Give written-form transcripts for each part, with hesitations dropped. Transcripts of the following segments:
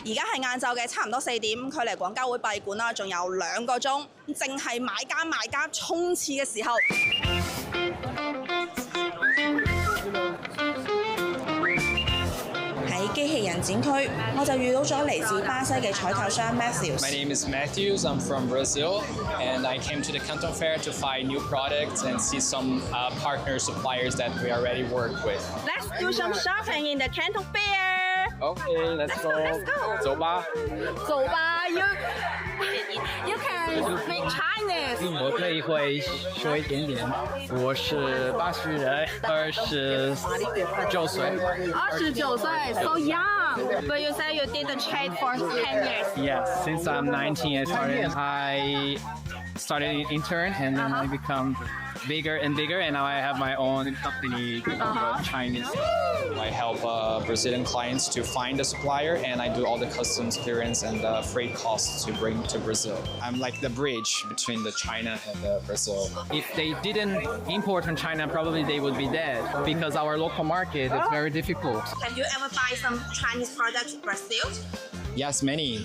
而家係晏晝嘅差唔多4點，距離廣交會閉館啦，仲有2個鐘，淨係買家賣家衝刺嘅時候。喺機器人展區，我就遇到咗嚟自巴西嘅採購商 Matthews。 My name is Matthews. I'm from Brazil, and I came to the Canton Fair to find new products and see some partner suppliers that we already work with. Let's do some shopping in the Canton Fair. Okay, let's go. Let's go. 走吧。走吧，You can speak Chinese. 我可以会说一点点。我是巴西人，29岁。29歲 ，so young. But you say you did the trade for 10 years. Yes, since I'm 19, I started intern and then I become bigger and bigger, and now I have my own company called Chinese. I help Brazilian clients to find a supplier, and I do all the customs clearance and the freight costs to bring to Brazil. I'm like the bridge between the China and Brazil. If they didn't import from China, probably they would be dead because our local market is very difficult. Have you ever buy some Chinese products in Brazil? Yes, many.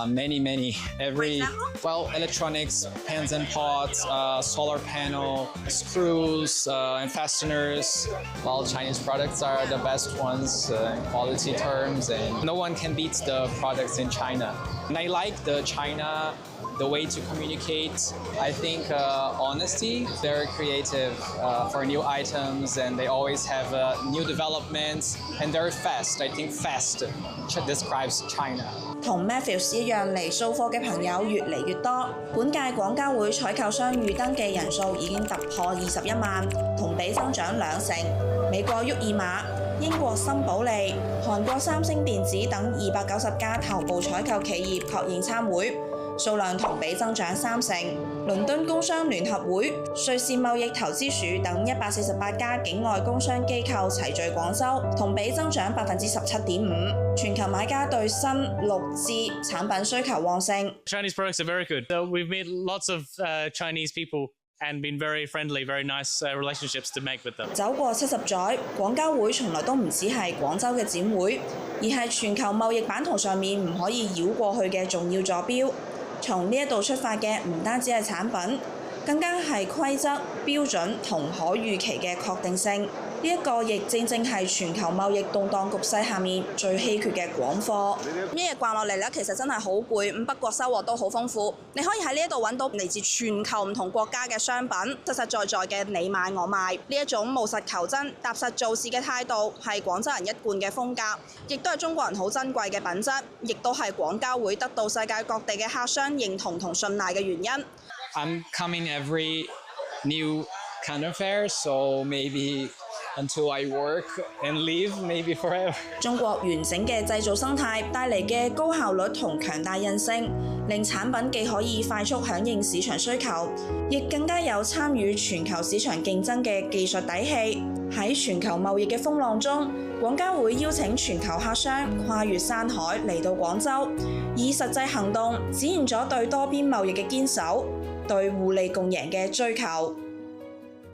Many. Electronics, pans and pots, solar panel, screws, and fasteners. Well, Chinese products are the best ones in quality terms, and no one can beat the products in China. And I like the way to communicate. I think honesty, they're creative for new items, and they always have new developments, and they're fast. I think fast describes China. 同 Matthews 一樣嚟掃貨嘅朋友越嚟越多，本屆廣交會採購商預登記人數已經突破21萬，同比增長2成。美國沃爾瑪、英國森寶利、韓國三星電子等290家頭部採購企業確認參會。數量同比增長3成，倫敦工商聯合會、瑞士貿易投資署等148家境外工商機構齊聚廣州，同比增長17.5%。全球買家對新綠智產品需求旺盛。Chinese products are very good. So we've met lots of Chinese people and been very friendly, very nice relationships to make with them. 走過70載，廣交會從來都唔只係廣州嘅展會，而係全球貿易版圖上面唔可以繞過去嘅重要坐標。從呢一度出發嘅唔單止係產品，更加係規則、標準同可預期嘅確定性。呢一個亦正係全球貿易動盪局勢下面最稀缺嘅廣貨。一日逛落嚟咧，其實真係好攰，不過收穫都好豐富。你可以喺呢一度揾到嚟自全球唔同國家嘅商品，實實在在嘅你買我賣。呢一種務實求真、踏實做事嘅態度，係廣州人一貫嘅風格，亦都係中國人好珍貴嘅品質，亦都係廣交會得到世界各地嘅客商認同同信賴嘅原因。I'm coming every new Canton Fair, so maybe until I work and live, maybe forever. 中國完整嘅製造生態帶嚟嘅高效率同強大韌性，令產品既可以快速響應市場需求，亦更加有參與全球市場競爭嘅技術底氣。喺全球貿易嘅風浪中，廣交會邀請全球客商跨越山海嚟到廣州，以實際行動展現咗對多邊貿易嘅堅守，對互利共贏嘅追求。